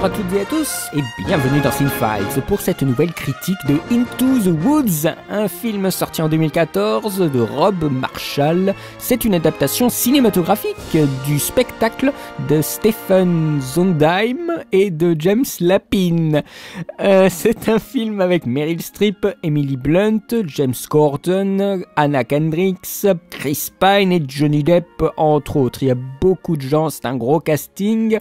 bonjour à toutes et à tous et bienvenue dans Cinefiles pour cette nouvelle critique de Into the Woods, un film sorti en 2014 de Rob Marshall. C'est une adaptation cinématographique du spectacle de Stephen Sondheim et de James Lapine. C'est un film avec Meryl Streep, Emily Blunt, James Corden, Anna Kendrick, Chris Pine et Johnny Depp entre autres. Il y a beaucoup de gens, c'est un gros casting,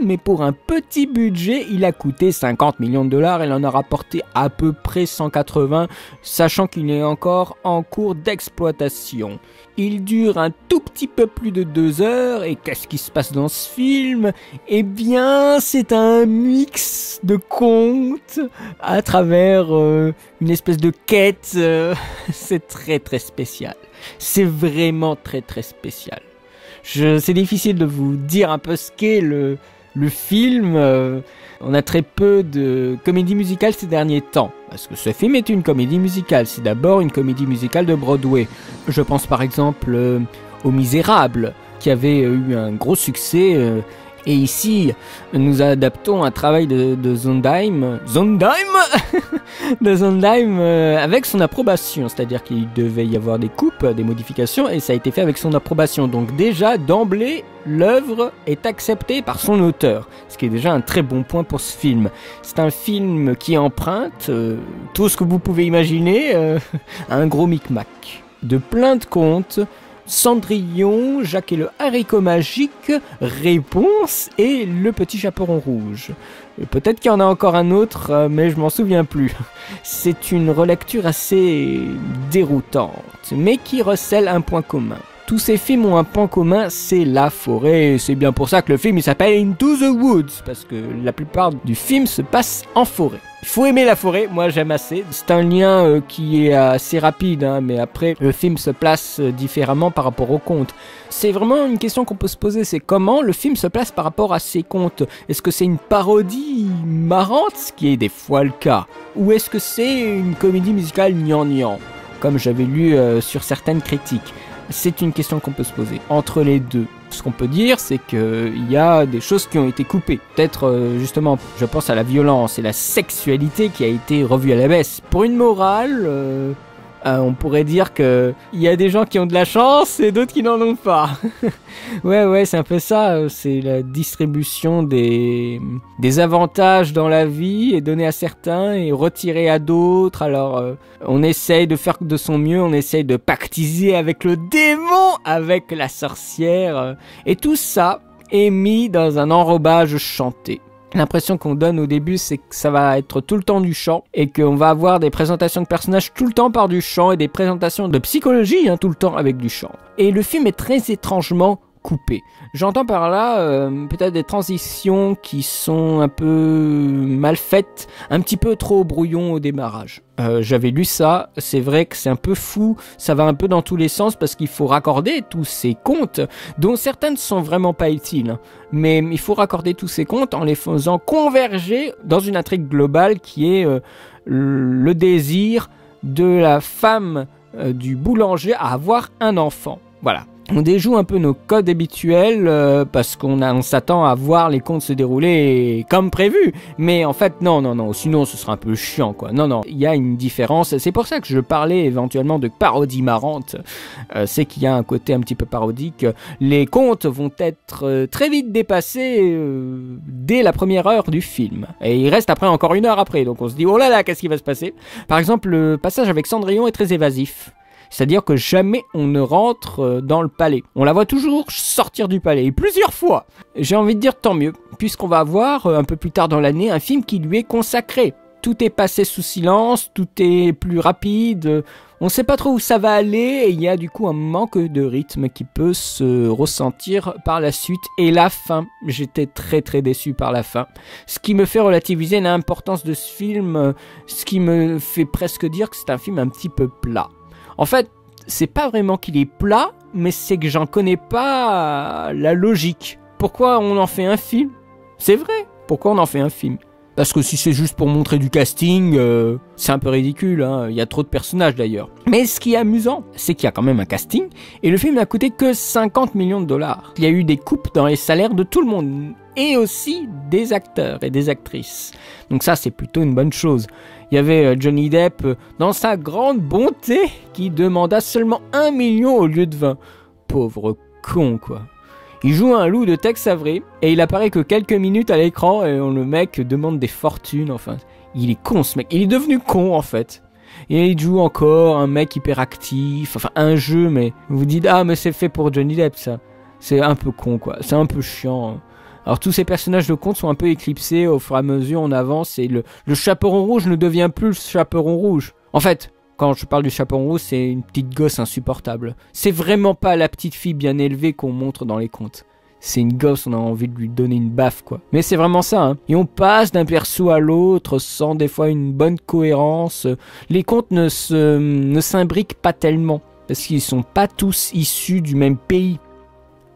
mais pour un petit budget, il a coûté 50 millions de dollars, il en a rapporté à peu près 180, sachant qu'il est encore en cours d'exploitation. Il dure un tout petit peu plus de 2 heures, et qu'est-ce qui se passe dans ce film ? Eh bien, c'est un mix de contes à travers une espèce de quête, c'est très très spécial. C'est vraiment très très spécial. C'est difficile de vous dire un peu ce qu'est le film. On a très peu de comédie musicale ces derniers temps, parce que ce film est une comédie musicale. C'est d'abord une comédie musicale de Broadway. Je pense par exemple aux Misérables, qui avait eu un gros succès. Et ici, nous adaptons un travail de Sondheim avec son approbation, c'est-à-dire qu'il devait y avoir des coupes, des modifications, et ça a été fait avec son approbation. Donc déjà, d'emblée, l'œuvre est acceptée par son auteur, ce qui est déjà un très bon point pour ce film. C'est un film qui emprunte tout ce que vous pouvez imaginer à un gros micmac, de plein de contes. Cendrillon, Jacques et le haricot magique, Réponse et le petit chaperon rouge. Peut-être qu'il y en a encore un autre, mais je m'en souviens plus. C'est une relecture assez déroutante, mais qui recèle un point commun. Tous ces films ont un point commun, c'est la forêt. C'est bien pour ça que le film il s'appelle Into the Woods, parce que la plupart du film se passe en forêt. Il faut aimer la forêt, moi j'aime assez. C'est un lien qui est assez rapide, mais après le film se place différemment par rapport aux contes. C'est vraiment une question qu'on peut se poser, c'est comment le film se place par rapport à ses contes. Est-ce que c'est une parodie marrante, ce qui est des fois le cas, ou est-ce que c'est une comédie musicale gnangnan, comme j'avais lu sur certaines critiques. C'est une question qu'on peut se poser. Entre les deux, ce qu'on peut dire, c'est qu'il y a des choses qui ont été coupées. Peut-être, justement, je pense à la violence et la sexualité qui a été revue à la baisse. Pour une morale, on pourrait dire qu'il y a des gens qui ont de la chance et d'autres qui n'en ont pas. ouais, c'est un peu ça. C'est la distribution des avantages dans la vie et donner à certains et retirer à d'autres. Alors, on essaye de faire de son mieux, on essaye de pactiser avec le démon, avec la sorcière. Et tout ça est mis dans un enrobage chanté. L'impression qu'on donne au début, c'est que ça va être tout le temps du chant et qu'on va avoir des présentations de personnages tout le temps par du chant et des présentations de psychologie tout le temps avec du chant. Et le film est très étrangement coupé. J'entends par là peut-être des transitions qui sont un peu mal faites, un petit peu trop brouillon au démarrage. J'avais lu ça, c'est vrai que c'est un peu fou, ça va un peu dans tous les sens parce qu'il faut raccorder tous ces contes, dont certains ne sont vraiment pas utiles, mais il faut raccorder tous ces contes en les faisant converger dans une intrigue globale qui est le désir de la femme du boulanger à avoir un enfant. Voilà. On déjoue un peu nos codes habituels parce qu'on s'attend à voir les contes se dérouler comme prévu. Mais en fait, non, sinon ce sera un peu chiant, quoi. Non, il y a une différence. C'est pour ça que je parlais éventuellement de parodie marrante. C'est qu'il y a un côté un petit peu parodique. Les contes vont être très vite dépassés dès la première heure du film. Et il reste après encore 1 heure après. Donc on se dit, oh là là, qu'est-ce qui va se passer ? Par exemple, le passage avec Cendrillon est très évasif. C'est-à-dire que jamais on ne rentre dans le palais. On la voit toujours sortir du palais, et plusieurs fois. J'ai envie de dire tant mieux, puisqu'on va voir un peu plus tard dans l'année un film qui lui est consacré. Tout est passé sous silence, tout est plus rapide, on ne sait pas trop où ça va aller, et il y a du coup un manque de rythme qui peut se ressentir par la suite. Et la fin, j'étais très très déçu par la fin. Ce qui me fait relativiser l'importance de ce film, ce qui me fait presque dire que c'est un film un petit peu plat. En fait, c'est pas vraiment qu'il est plat, mais c'est que j'en connais pas la logique. Pourquoi on en fait un film ? C'est vrai, pourquoi on en fait un film ? Parce que si c'est juste pour montrer du casting, c'est un peu ridicule, hein. Il y a trop de personnages d'ailleurs. Mais ce qui est amusant, c'est qu'il y a quand même un casting, et le film n'a coûté que 50 millions de dollars. Il y a eu des coupes dans les salaires de tout le monde, et aussi des acteurs et des actrices. Donc ça, c'est plutôt une bonne chose. Il y avait Johnny Depp, dans sa grande bonté, qui demanda seulement 1 million au lieu de 20. Pauvre con, quoi. Il joue un loup de Tex Avery et il apparaît que quelques minutes à l'écran et le mec demande des fortunes, enfin. Il est con ce mec, il est devenu con en fait. Et il joue encore un mec hyperactif, enfin un jeu, mais vous vous dites ah mais c'est fait pour Johnny Depp ça. C'est un peu con quoi, c'est un peu chiant. Alors tous ces personnages de conte sont un peu éclipsés au fur et à mesure on avance et le chaperon rouge ne devient plus le chaperon rouge. En fait, quand je parle du chaperon rouge, c'est une petite gosse insupportable. C'est vraiment pas la petite fille bien élevée qu'on montre dans les contes. C'est une gosse, on a envie de lui donner une baffe, quoi. Mais c'est vraiment ça, hein. Et on passe d'un perso à l'autre sans des fois une bonne cohérence. Les contes ne s'imbriquent pas tellement, parce qu'ils sont pas tous issus du même pays.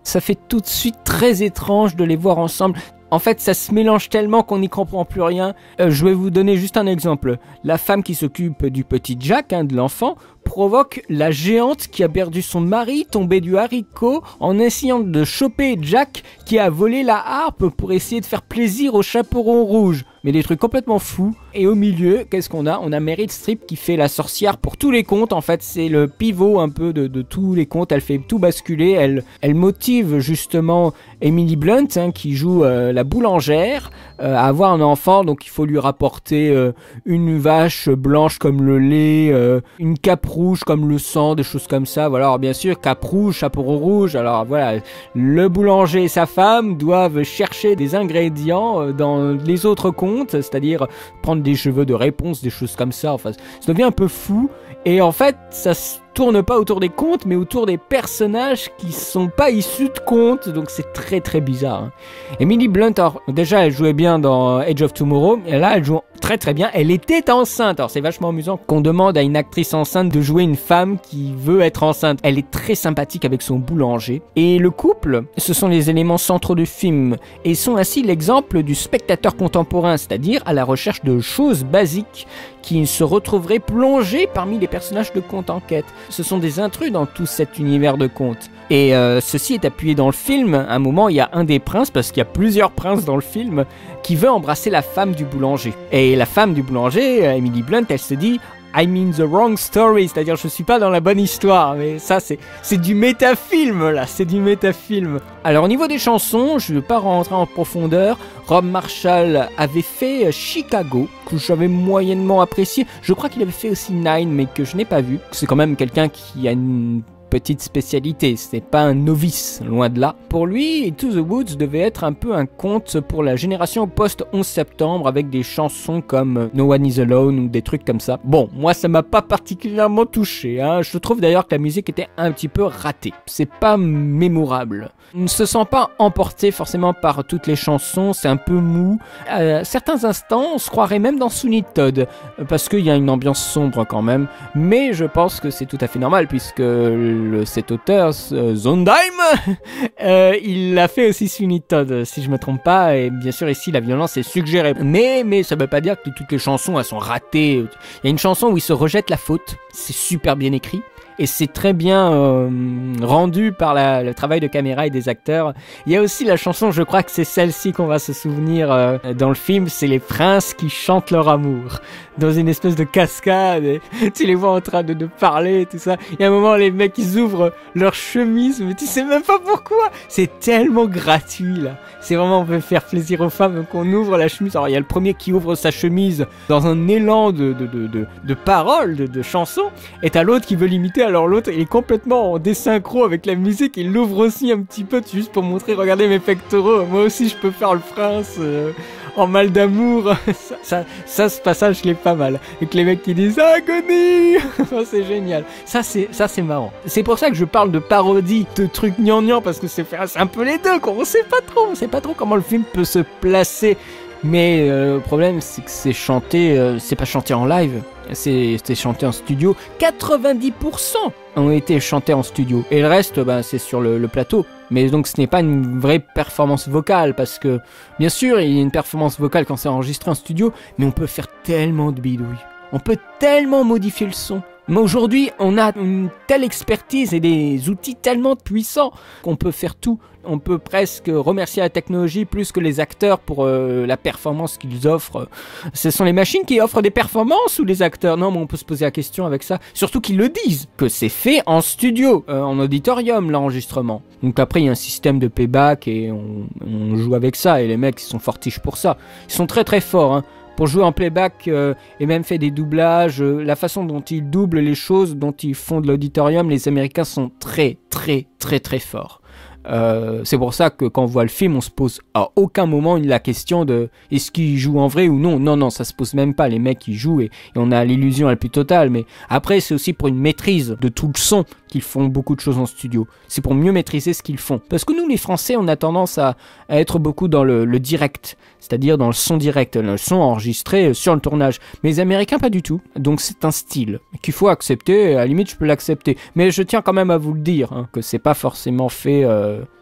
Ça fait tout de suite très étrange de les voir ensemble. En fait, ça se mélange tellement qu'on n'y comprend plus rien. Je vais vous donner juste un exemple. La femme qui s'occupe du petit Jack, hein, de l'enfant, provoque la géante qui a perdu son mari tombé du haricot en essayant de choper Jack qui a volé la harpe pour essayer de faire plaisir au chaperon rouge. Mais des trucs complètement fous. Et au milieu, qu'est-ce qu'on a? On a Meryl Streep qui fait la sorcière pour tous les contes. En fait, c'est le pivot un peu de tous les contes. Elle fait tout basculer. Elle motive justement Emily Blunt, hein, qui joue la boulangère, à avoir un enfant. Donc il faut lui rapporter une vache blanche comme le lait, une cape rouge comme le sang, des choses comme ça. Voilà. Alors bien sûr, cape rouge, chaperon rouge. Alors voilà, le boulanger et sa femme doivent chercher des ingrédients dans les autres contes, c'est-à-dire prendre des cheveux de réponse, des choses comme ça. Enfin, ça devient un peu fou. Et en fait, ça se tourne pas autour des contes, mais autour des personnages qui sont pas issus de contes. Donc c'est très très bizarre, hein. Emily Blunt, alors, déjà elle jouait bien dans Edge of Tomorrow, et là elle joue très très bien. Elle était enceinte. Alors c'est vachement amusant qu'on demande à une actrice enceinte de jouer une femme qui veut être enceinte. Elle est très sympathique avec son boulanger. Et le couple, ce sont les éléments centraux du film et sont ainsi l'exemple du spectateur contemporain, c'est-à-dire à la recherche de choses basiques qui se retrouveraient plongés parmi les personnages de contes en quête. Ce sont des intrus dans tout cet univers de contes. Et ceci est appuyé dans le film. À un moment, il y a un des princes, parce qu'il y a plusieurs princes dans le film, qui veut embrasser la femme du boulanger. Et la femme du boulanger, Emily Blunt, elle se dit I'm in the wrong story, c'est-à-dire je suis pas dans la bonne histoire. Mais ça, c'est du métafilm, là, c'est du métafilm. Alors au niveau des chansons, je ne vais pas rentrer en profondeur. Rob Marshall avait fait Chicago, que j'avais moyennement apprécié. Je crois qu'il avait fait aussi Nine, mais que je n'ai pas vu. C'est quand même quelqu'un qui a une petite spécialité, c'est pas un novice, loin de là. Pour lui, To the Woods devait être un peu un conte pour la génération post-11 septembre avec des chansons comme No One Is Alone ou des trucs comme ça. Bon, moi ça m'a pas particulièrement touché, hein. Je trouve d'ailleurs que la musique était un petit peu ratée. C'est pas mémorable. On ne se sent pas emporté forcément par toutes les chansons, c'est un peu mou. À certains instants, on se croirait même dans Sweeney Todd, parce qu'il y a une ambiance sombre quand même. Mais je pense que c'est tout à fait normal, puisque cet auteur, Sondheim, il a fait aussi Sweeney Todd, si je me trompe pas, et bien sûr ici la violence est suggérée. Mais ça veut pas dire que toutes les chansons elles sont ratées. Il y a une chanson où il se rejette la faute, c'est super bien écrit. Et c'est très bien rendu par le travail de caméra et des acteurs. Il y a aussi la chanson, je crois que c'est celle-ci qu'on va se souvenir dans le film, c'est les princes qui chantent leur amour dans une espèce de cascade. Et tu les vois en train de parler et tout ça. Il y a un moment, les mecs ils ouvrent leur chemise, mais tu sais même pas pourquoi. C'est tellement gratuit là. C'est vraiment, on veut faire plaisir aux femmes, donc on ouvre la chemise. Alors il y a le premier qui ouvre sa chemise dans un élan de paroles, de chansons, et t'as l'autre qui veut l'imiter. Alors l'autre il est complètement en désynchro avec la musique, il l'ouvre aussi un petit peu juste pour montrer, regardez mes pectoraux, moi aussi je peux faire le prince en mal d'amour. Ce passage je l'ai pas mal, avec les mecs qui disent agonie. C'est génial, ça c'est marrant. C'est pour ça que je parle de parodie, de trucs gnangnan, parce que c'est un peu les deux quoi. On sait pas trop comment le film peut se placer. Mais le problème, c'est que c'est pas chanté en live, c'est chanté en studio. 90% ont été chantés en studio. Et le reste, c'est sur le plateau. Mais donc ce n'est pas une vraie performance vocale, parce que, bien sûr, il y a une performance vocale quand c'est enregistré en studio, mais on peut faire tellement de bidouilles. On peut tellement modifier le son. Mais aujourd'hui, on a une telle expertise et des outils tellement puissants qu'on peut faire tout. On peut presque remercier la technologie plus que les acteurs pour la performance qu'ils offrent. Ce sont les machines qui offrent des performances ou les acteurs? Non, mais on peut se poser la question avec ça. Surtout qu'ils le disent, que c'est fait en studio, en auditorium, l'enregistrement. Donc après, il y a un système de playback et on joue avec ça. Et les mecs, ils sont fortiches pour ça. Ils sont très très forts, hein. Pour jouer en playback et même fait des doublages, la façon dont ils doublent les choses, dont ils font de l'auditorium, les Américains sont très très très très forts. C'est pour ça que quand on voit le film, on se pose à aucun moment la question de est-ce qu'ils jouent en vrai ou non. Non, ça se pose même pas. Les mecs ils jouent et on a l'illusion la plus totale. Mais après, c'est aussi pour une maîtrise de tout le son qu'ils font beaucoup de choses en studio. C'est pour mieux maîtriser ce qu'ils font. Parce que nous, les Français, on a tendance à être beaucoup dans le direct, c'est-à-dire dans le son direct, le son enregistré sur le tournage. Mais les Américains, pas du tout. Donc c'est un style qu'il faut accepter. Et à la limite, je peux l'accepter. Mais je tiens quand même à vous le dire, hein, que c'est pas forcément fait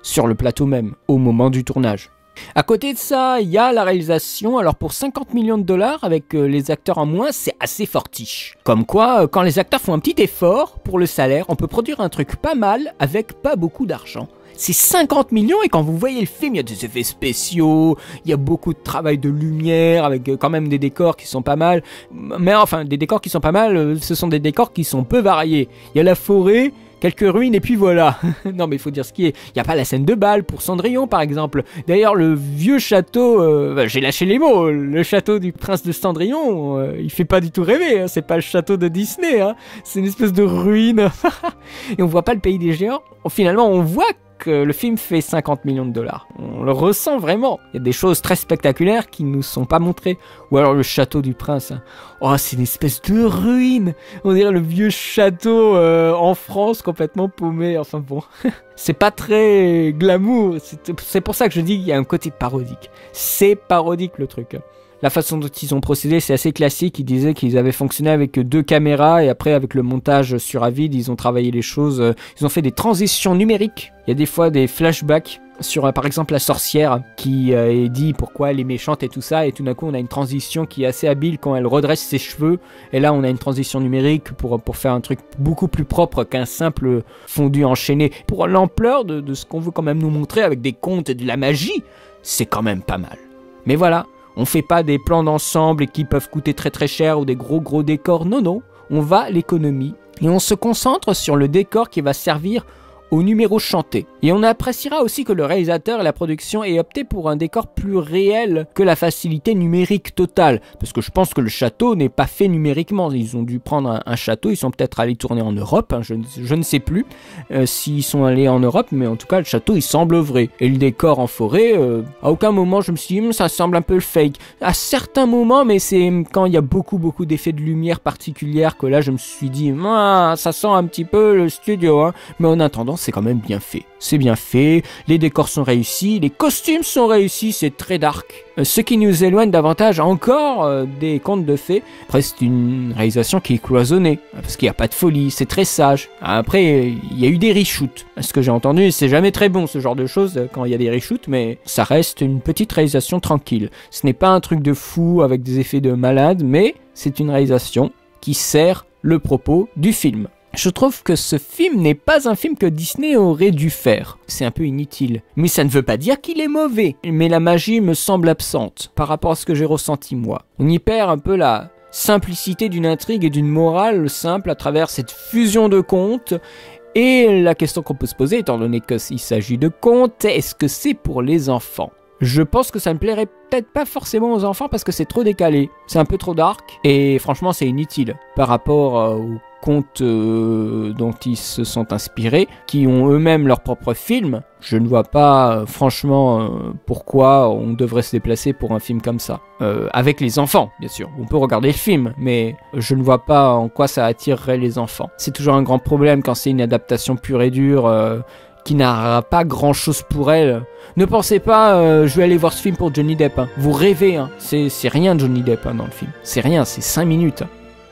sur le plateau même, au moment du tournage. À côté de ça, il y a la réalisation. Alors pour 50 millions de dollars, avec les acteurs en moins, c'est assez fortiche. Comme quoi, quand les acteurs font un petit effort pour le salaire, on peut produire un truc pas mal avec pas beaucoup d'argent. C'est 50 millions et quand vous voyez le film, il y a des effets spéciaux, il y a beaucoup de travail de lumière avec quand même des décors qui sont pas mal. Mais enfin, des décors qui sont pas mal, ce sont des décors qui sont peu variés. Il y a la forêt, quelques ruines et puis voilà. Non mais il faut dire ce qui est. Il n'y a pas la scène de bal pour Cendrillon par exemple. D'ailleurs le vieux château, j'ai lâché les mots, le château du prince de Cendrillon, il fait pas du tout rêver, hein. C'est pas le château de Disney, hein. C'est une espèce de ruine. Et on voit pas le pays des géants. Finalement on voit que le film fait 50 millions de dollars. On le ressent vraiment. Il y a des choses très spectaculaires qui nous sont pas montrées. Ou alors le château du prince. Hein. Oh, c'est une espèce de ruine. On dirait le vieux château en France complètement paumé. Enfin bon, c'est pas très glamour. C'est pour ça que je dis qu'il y a un côté parodique. C'est parodique le truc. La façon dont ils ont procédé, c'est assez classique. Ils disaient qu'ils avaient fonctionné avec 2 caméras et après, avec le montage sur Avid, ils ont travaillé les choses. Ils ont fait des transitions numériques. Il y a des fois des flashbacks sur, par exemple, la sorcière qui est dit pourquoi elle est méchante et tout ça. Et tout d'un coup, on a une transition qui est assez habile quand elle redresse ses cheveux. Et là, on a une transition numérique pour faire un truc beaucoup plus propre qu'un simple fondu enchaîné. Pour l'ampleur de ce qu'on veut quand même nous montrer avec des contes et de la magie, c'est quand même pas mal. Mais voilà. On fait pas des plans d'ensemble et qui peuvent coûter très très cher ou des gros décors. Non, on va à l'économie et on se concentre sur le décor qui va servir au numéro chanté. Et on appréciera aussi que le réalisateur et la production aient opté pour un décor plus réel que la facilité numérique totale. Parce que je pense que le château n'est pas fait numériquement. Ils ont dû prendre un château, ils sont peut-être allés tourner en Europe, hein, je ne sais plus s'ils sont allés en Europe, mais en tout cas le château il semble vrai. Et le décor en forêt, à aucun moment je me suis dit ça semble un peu fake. À certains moments, mais c'est quand il y a beaucoup d'effets de lumière particulière que là je me suis dit ça sent un petit peu le studio, hein. Mais en attendant c'est quand même bien fait. C'est bien fait, les décors sont réussis, les costumes sont réussis, c'est très dark. Ce qui nous éloigne davantage encore des contes de fées. Après, c'est une réalisation qui est cloisonnée, parce qu'il n'y a pas de folie, c'est très sage. Après, il y a eu des reshoots. Ce que j'ai entendu, c'est jamais très bon ce genre de choses quand il y a des reshoots, mais ça reste une petite réalisation tranquille. Ce n'est pas un truc de fou avec des effets de malade, mais c'est une réalisation qui sert le propos du film. Je trouve que ce film n'est pas un film que Disney aurait dû faire. C'est un peu inutile. Mais ça ne veut pas dire qu'il est mauvais. Mais la magie me semble absente par rapport à ce que j'ai ressenti moi. On y perd un peu la simplicité d'une intrigue et d'une morale simple à travers cette fusion de contes. Et la question qu'on peut se poser, étant donné qu'il s'agit de contes, est-ce que c'est pour les enfants ? Je pense que ça ne plairait peut-être pas forcément aux enfants parce que c'est trop décalé. C'est un peu trop dark. Et franchement, c'est inutile par rapport aux contes dont ils se sont inspirés, qui ont eux-mêmes leur propre film. Je ne vois pas franchement pourquoi on devrait se déplacer pour un film comme ça. Avec les enfants, bien sûr. On peut regarder le film, mais je ne vois pas en quoi ça attirerait les enfants. C'est toujours un grand problème quand c'est une adaptation pure et dure. qui narrera pas grand chose pour elle. Ne pensez pas, je vais aller voir ce film pour Johnny Depp. Hein. Vous rêvez, hein. C'est rien Johnny Depp hein, dans le film. C'est rien, c'est 5 minutes. Hein.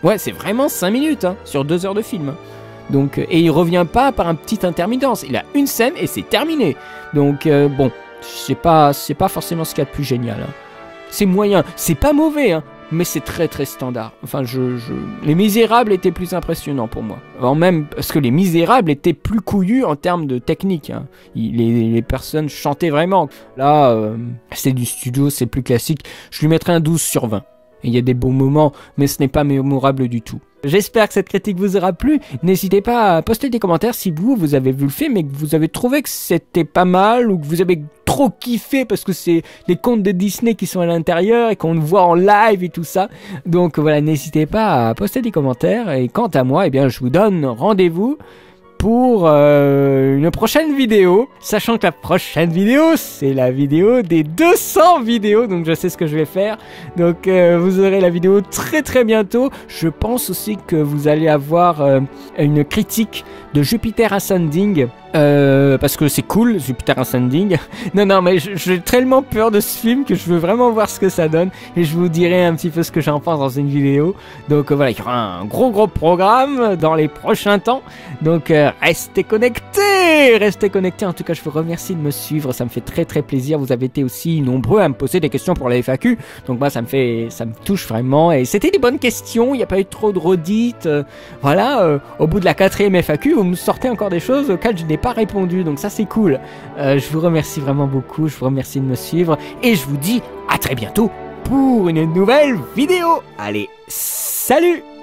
Ouais, c'est vraiment 5 minutes hein, sur 2 heures de film. Hein. Donc, et il revient pas par un petit intermittence. Il a une scène et c'est terminé. Donc, bon, c'est pas forcément ce qu'il y a de plus génial. Hein. C'est moyen, c'est pas mauvais, hein. Mais c'est très très standard. Enfin, Les Misérables étaient plus impressionnants pour moi. Alors même parce que Les Misérables étaient plus couillus en termes de technique. Hein. Les personnes chantaient vraiment. Là, c'est du studio, c'est plus classique. Je lui mettrais un 12 sur 20. Il y a des beaux moments, mais ce n'est pas mémorable du tout. J'espère que cette critique vous aura plu. N'hésitez pas à poster des commentaires si vous avez vu le film et que vous avez trouvé que c'était pas mal ou que vous avez trop kiffé parce que c'est les contes de Disney qui sont à l'intérieur et qu'on le voit en live et tout ça. Donc voilà, n'hésitez pas à poster des commentaires et quant à moi, eh bien, je vous donne rendez-vous pour une prochaine vidéo, sachant que la prochaine vidéo, c'est la vidéo des 200 vidéos, donc je sais ce que je vais faire, donc vous aurez la vidéo très très bientôt. Je pense aussi que vous allez avoir une critique de Jupiter Ascending, parce que c'est cool, Jupiter Ascending. Non, mais j'ai tellement peur de ce film que je veux vraiment voir ce que ça donne, et je vous dirai un petit peu ce que j'en pense dans une vidéo. Donc voilà, il y aura un gros programme dans les prochains temps, donc restez connectés, en tout cas je vous remercie de me suivre, ça me fait très très plaisir, vous avez été aussi nombreux à me poser des questions pour la FAQ, donc moi ça me touche vraiment, et c'était des bonnes questions, il n'y a pas eu trop de redites, voilà, au bout de la 4e FAQ, vous me sortez encore des choses auxquelles je n'ai pas répondu, donc ça c'est cool. Je vous remercie vraiment beaucoup, je vous remercie de me suivre, et je vous dis à très bientôt pour une nouvelle vidéo. Allez, salut!